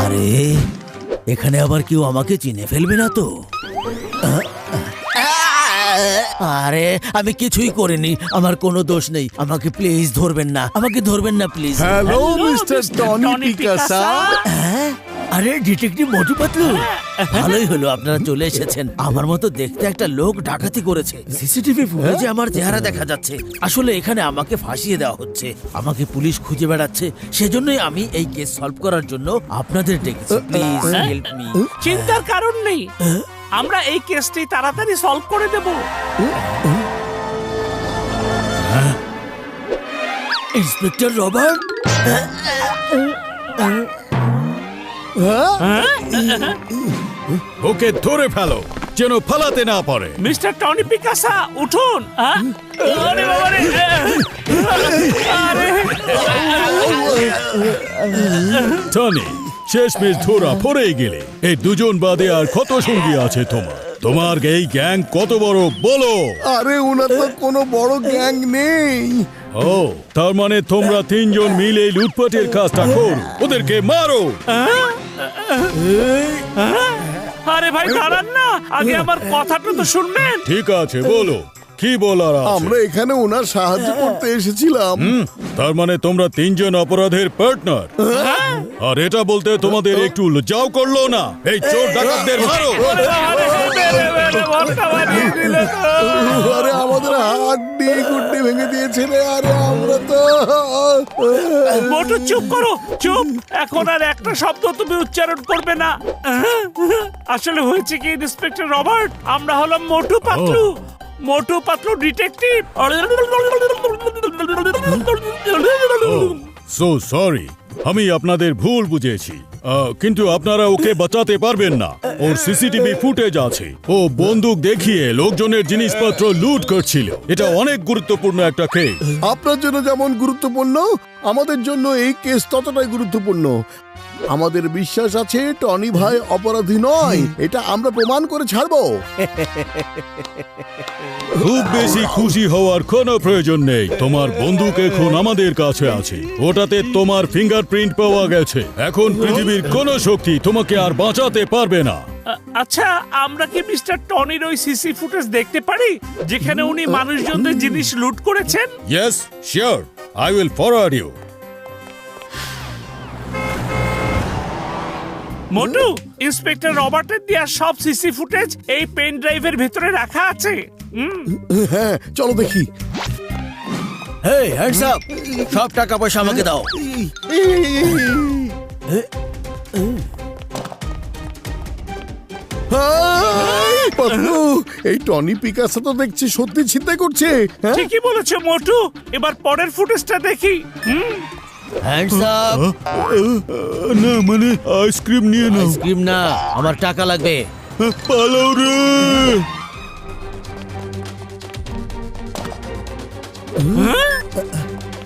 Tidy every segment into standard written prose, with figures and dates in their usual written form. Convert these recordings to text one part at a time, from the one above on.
আরে এখানে আবার কেউ আমাকে চিনে ফেলবে না তো? আরে আমি কিছুই করিনি, আমার কোনো দোষ নেই। আমাকে প্লিজ ধরবেন না, আমাকে ধরবেন না প্লিজ। Hello mister Tony পিকাসা। আরে ডিটেকটিভ মোটু পাতলু, ভালোই হলো আপনারা চলে এসেছেন। আমার মতো দেখতে একটা লোক ডাকাতি করেছে, সিসিটিভি ফুটেজে আমার চেহারা দেখা যাচ্ছে। আসলে এখানে আমাকে ফাঁসিয়ে দেওয়া হচ্ছে, আমাকে পুলিশ খুঁজে বেড়াচ্ছে। সেজন্যই আমি এই কেস সলভ করার জন্য আপনাদের ডেকেছি। Please help me. চিন্তার কারণ নেই, আমরা এই কেসটি তাড়াতাড়ি সলভ করে দেব। ইন্সপেক্টর রবার্ট, ওকে ধরে ফেলো যেন পালাতে না পারে। মিস্টার টনি পিকাসা উঠুন। আরে বাবা রে! টনি, শেষমেশ ধরা পড়ে গেলে। এই দুজন বাদে আর কত সঙ্গী আছে তোমার? তোমার এই গ্যাং কত বড় বলো? আরে ওনার তো কোনো বড় গ্যাং নেই। ও, তার মানে তোমরা তিনজন মিলে লুটপাটের কাজটা করো, ওদেরকে মারো। আরে ভাই দাঁড়ান না, আগে আমার কথাটা তো শুনবেন। ঠিক আছে, বলো কি বলার আছে? আমরা এখানে ওনার সাহায্য করতে এসেছিলাম। তার মানে তোমরা তিনজন অপরাধের পার্টনার। আর এটা বলতে তোমাদের একটু লজ্জাও করলো না? এই চোর ডাকাতদের মারো। আরে আমাদের হাড্ডি গুড্ডি ভেঙে দিয়েছে রে। আরে আমরা তো মোটু চুপ করো, চুপ। এখন আর একটা শব্দ তুমি উচ্চারণ করবে না। আসলে হয়েছে কি ইন্সপেক্টর রবার্ট, আমরা হলাম Motu Patlu, Motu Patlu detective. So sorry, আমি আপনাদের ভুল বুঝেছি। কিন্তু আপনারা ওকে বাঁচাতে পারবেন না। ওর সিসিটিভি ফুটেজ আছে, ও বন্দুক দেখিয়ে লোকজনের জিনিসপত্র লুট করছিল। এটা অনেক গুরুত্বপূর্ণ একটা কেস। আপনার জন্য যেমন গুরুত্বপূর্ণ, আমাদের জন্য এই কেস ততটাই গুরুত্বপূর্ণ। আমাদের বিশ্বাস আছে টনি ভাই অপরাধী নয়, এটা আমরা প্রমাণ করে ছাড়বো। খুব বেশি খুশি হওয়ার কোনো প্রয়োজন নেই। তোমার বন্দুক এখন আমাদের কাছে আছে, ওটাতে তোমার ফিঙ্গারপ্রিন্ট পাওয়া গেছে। এখন পৃথিবীর কোনো শক্তি তোমাকে আর বাঁচাতে পারবে না। আচ্ছা, আমরা কি মিস্টার টনির ওই সিসি ফুটেজ দেখতে পারি যেখানে উনি মানুষজনদের জিনিস লুট করেছেন? Yes, sure, I will forward you. Motu, inspector রবার্টের দেয়া সব সিসি ফুটেজ এই পেন ড্রাইভের ভিতরে রাখা আছে। হ্যাঁ, চলো দেখি। হেই হ্যান্ডস আপ, সব টাকা পয়সা আমাকে দাও। পাতলু, এই টনি পিকাসো তো দেখছি সত্যি চিন্তা করছে। হ্যাঁ? ঠিকই বলেছে মোটু, এবার পরের ফুটেজটা দেখি। Hands up. না মানে আইসক্রিম নিয়ে নাও। আইসক্রিম না, আমার টাকা লাগবে। পালাও রে।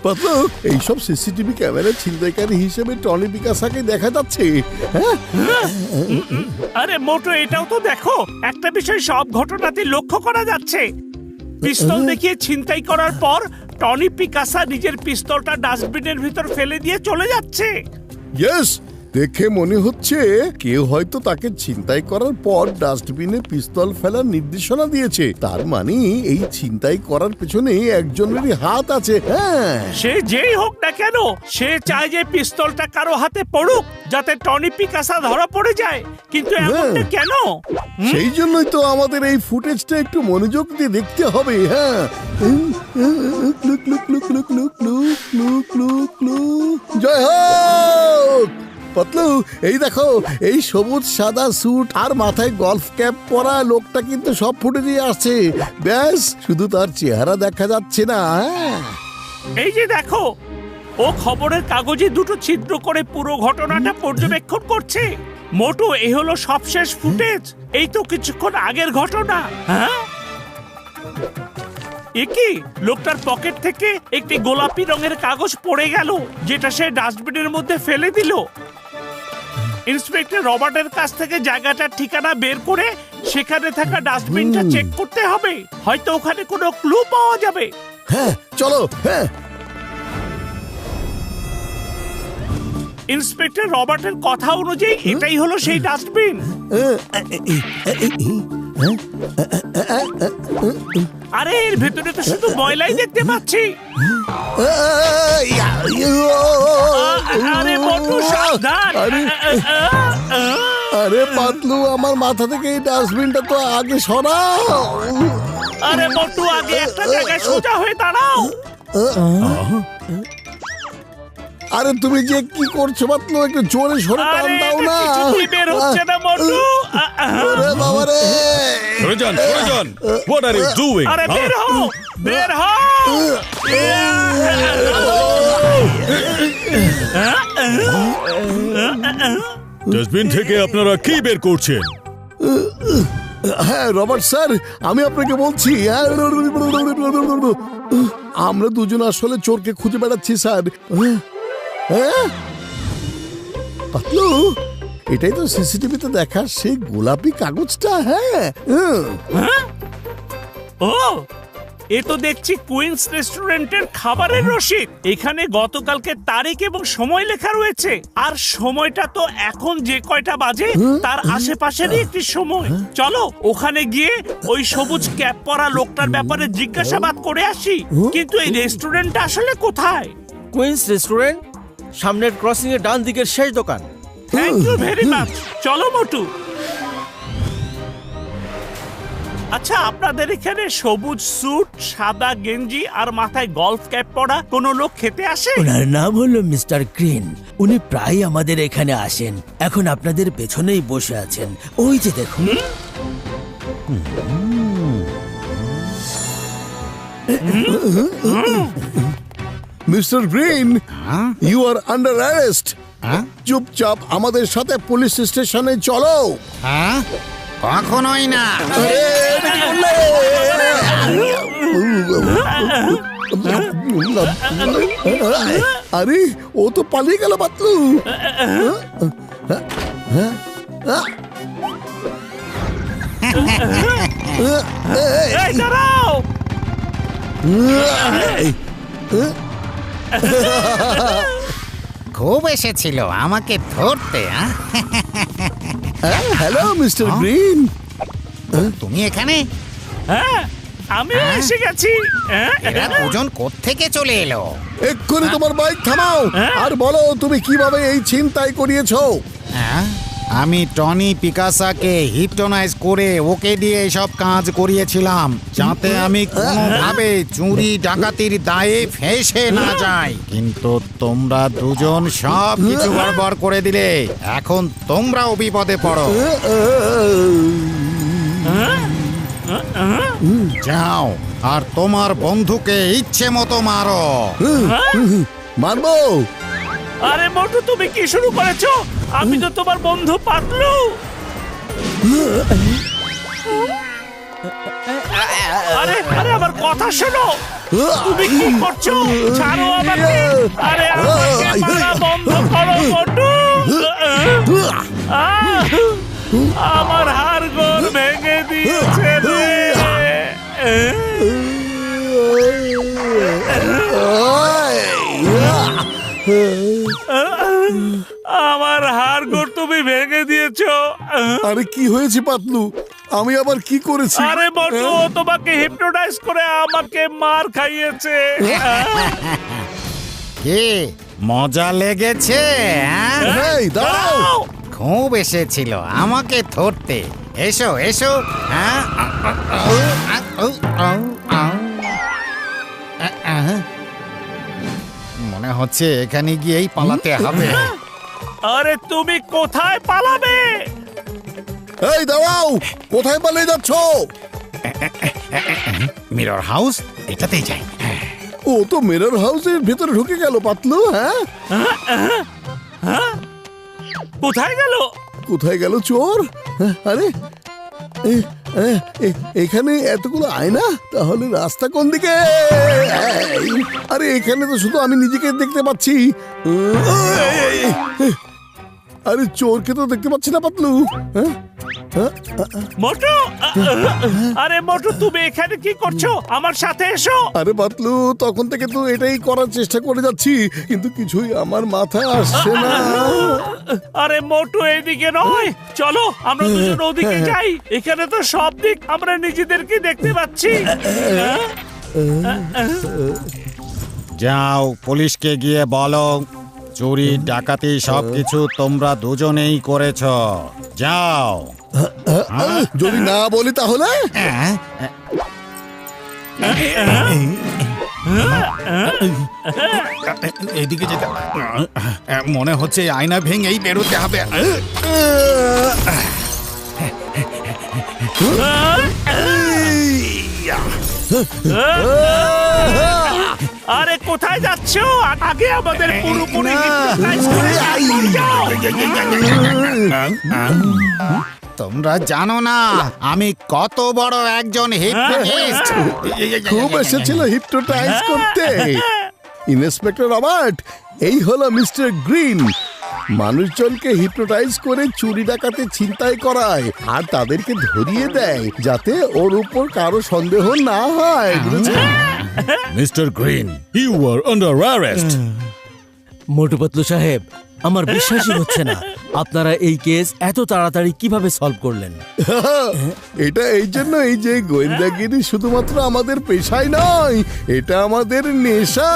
পাতলু, এইসব সিসিটিভি ক্যামেরা ছিনতাইকারী হিসেবে টনি পিকাসাকে দেখা যাচ্ছে। হ্যাঁ? আরে মোটু, এটাও তো দেখো, একটা বিষয় সব ঘটনাতে লক্ষ্য করা যাচ্ছে। পিস্তল দেখিয়ে ছিনতাই করার পর টনি পিকাসা নিজের পিস্তলটা ডাস্টবিনের ভিতর ফেলে দিয়ে চলে যাচ্ছে। ইয়েস, দেখে মনে হচ্ছে কেউ হয়তো তাকে ছিনতাই করার পর ডাস্টবিনে পিস্তল ফেলার নির্দেশনা দিয়েছে। তার মানে এই ছিনতাই করার পেছনে একজনেরই হাত আছে। হ্যাঁ, সে যেই হোক না কেন, সে চায় যে পিস্তলটা কারো হাতে পড়ুক যাতে টনি পিকাসা ধরা পড়ে যায়। কিন্তু এমনটা কেন? সেই জন্যই তো আমাদের এই ফুটেজটা একটু মনোযোগ দিয়ে দেখতে হবে। হ্যাঁ, look look look look look look look look look. জয় হোক। পাতলু, এই দেখো, এই সবুজ সাদা স্যুট আর মাথায় গলফ ক্যাপ পরা লোকটা কিন্তু সব ফুটেজে আসছে। ব্যাস, শুধু তার চেহারা দেখা যাচ্ছে না। এই যে দেখো, ও খবরের কাগজে দুটো ছিদ্র করে পুরো ঘটনাটা পর্যবেক্ষণ করছে। মোটু, এই হলো সবশেষ ফুটেজ। এই তো কিছুক্ষণ আগের ঘটনা। হ্যাঁ, একই লোকটার পকেট থেকে একটি গোলাপি রঙের কাগজ পড়ে গেল, যেটা সে ডাস্টবিনের মধ্যে ফেলে দিল। ইন্সপেক্টর রবার্টের কাছ থেকে জায়গাটার ঠিকানা বের করে সেখানে থাকা ডাস্টবিনটা চেক করতে হবে, হয়তো ওখানে কোনো ক্লু পাওয়া যাবে। হ্যাঁ চলো, হ্যাঁ। ইন্সপেক্টর রবার্টের কথা অনুযায়ী এটাই হলো সেই ডাস্টবিন। আরে এর ভেতরে তো শুধু ময়লাই দেখতে পাচ্ছি। আরে মোটু সাবধান। আরে পাতলু, আমার মাথা থেকে এই ডাস্টবিনটা তো আগে সরাও। আরে মোটু আগে একটা জায়গায় সোজা হয়ে দাঁড়াও। আরে তুমি যে কি করছো পাতলু, একটু জোরে সরে টান আরে দাও না। কিছুতেই বের হচ্ছে না মোটু। ওরে বাবা রে। সরে যান, সরে যান। What are you doing? আরে বের হও, বের হও। ডাস্টবিন থেকে আপনারা কি বের করছেন? হ্যাঁ রবার্ট স্যার, আমি আপনাকে বলছি, আমরা দুজন আসলে চোরকে খুঁজে বেড়াচ্ছি স্যার। হ্যাঁ পাতলু, এটাই তো সিসিটিভিতে দেখা সেই গোলাপি কাগজটা। হ্যাঁ ও, এ তো দেখছি কুইন্স রেস্টুরেন্টের খাবারের রসিদ। এখানে গতকালকে তারিখ এবং সময় লেখা রয়েছে, আর সময়টা তো এখন যে কয়টা বাজে তার আশেপাশেরই একটি সময়। চলো ওখানে গিয়ে ওই সবুজ ক্যাপ পরা লোকটার ব্যাপারে জিজ্ঞাসাবাদ করে আসি। কিন্তু এই রেস্টুরেন্টটা আসলে কোথায়? কুইন্স রেস্টুরেন্ট, সামনের ক্রসিং এর ডান দিকের শেষ দোকান। Thank you very much. চলো মোটু। আচ্ছা, আপনাদের এখানে সবুজ স্যুট, সাদা গেঞ্জি আর মাথায় গলফ ক্যাপ পরা কোন লোক খেতে আসে? ওনার নাম হলো মিস্টার গ্রিন। উনি প্রায় আমাদের এখানে আসেন। এখন আপনাদের পেছনেই বসে আছেন, ওই যে দেখুন। Mister Green, you are under arrest. চুপচাপ আমাদের সাথে পুলিশ স্টেশনে চলো। হ্যাঁ, কখনোই না। আরে ও তো পালিয়ে গেল পাতলু। এই দাঁড়াও। খুব এসেছিল আমাকে ধরতে। Hello mister green. তুমি এখানে? হ্যাঁ, আমিও এসে গেছি। এরা দুজন কোত্থেকে চলে এলো? এক্ষুনি তোমার বাইক থামাও আর বলো তুমি কিভাবে এই ছিনতাই করিয়েছো। হ্যাঁ, আমি টনি পিকাসাকে হিপনোটাইজ করে ওকে দিয়ে এসব কাজ করিয়েছিলাম, যাতে আমি কোনোভাবে চুরি ডাকাতির দায়ে ফেঁসে না যাই। কিন্তু তোমরা দুজন সব কিছু গড়বড় করে দিলে। এখন তোমরাও বিপদে পড়ো। যাও আর তোমার বন্ধুকে ইচ্ছে মতো মারো। মারবো? আরে মোটু, তুমি কি শুরু করেছো? আমি তো তোমার বন্ধু পাতলু। আরে আরে আমার কথা শোনো। তুমি কি করছো? ছাড়ো আমাকে। আরে আমাকে মারা বন্ধ করো মোটু। আমার হাড়গোড় ভেঙে দিয়েছে রে। আমার হাড়গোড় তুমি ভেঙে দিয়েছো। আরে কি হয়েছে পাতলু? আমি আবার কি করেছি? আরে মোটু, তোমাকে হিপনোটাইজ করে আমাকে মার খাইয়েছে। কি মজা লেগেছে? এই দাঁড়াও। খুব এসেছিল আমাকে ধরতে। এসো এসো। মনে হচ্ছে এখানে গিয়েই পালাতে হবে। আরে তুমি কোথায় পালাবে? এই দাঁড়াও, কোথায় পালিয়ে যাচ্ছো? মিরর হাউস, এটাতেই যাই। ও তো মিরর হাউসের ভেতরে ঢুকে গেল পাতলু। হ্যাঁ, কোথায় গেল? কোথায় গেল চোর? আরে এখানে এতগুলো আয়না, তাহলে রাস্তা কোন দিকে? আরে এখানে তো শুধু আমি নিজেকে দেখতে পাচ্ছি। আরে চোরকে তো দেখতে পাচ্ছি না পাতলু। হ্যাঁ? মোটু আরে মোটু তুমি এখানে কি করছো? আমার সাথে এসো। আরে পাতলু, তখন থেকে তো এটাই করার চেষ্টা করে যাচ্ছি, কিন্তু কিছুই আমার মাথায় আসছে না। আরে মোটু এইদিকে নয়, চলো আমরা দুজন ওদিকে যাই। এখানে তো সব দিক আমরা নিজেদেরকে দেখতে পাচ্ছি। যাও পুলিশকে গিয়ে বলো চুরি ডাকাতি সবকিছু তোমরা দুজনেই করেছ। যাও। যদি না বলি তাহলে? এদিকে যেতে মনে হচ্ছে আয়না ভেঙেই বেরোতে হবে। আরে কোথায় যাচ্ছো? আগে আমাদের পুরোপুরি hypnotize করে তারপর যাও। তোমরা জানো না আমি কত বড় একজন হিপনোটিস্ট। খুব এসেছিল হিপনোটাইজ করতে। ইন্সপেক্টর রবার্ট, এই হলো মিস্টার গ্রিন। মানুষজনকে হিপনোটাইজ করে চুরি ডাকাতি ছিনতাই করায় আর তাদেরকে ধরিয়ে দেয় যাতে ওর উপর কারো সন্দেহ না হয়, বুঝেছেন? Mister Green, you are under arrest. Motu Patlu সাহেব, আমার বিশ্বাসই হচ্ছে না আপনারা এই কেস এত তাড়াতাড়ি কিভাবে সলভ করলেন। এটা এই জন্যই যে গোয়েন্দাগিরি শুধুমাত্র আমাদের পেশায় নয়, এটা আমাদের নেশা।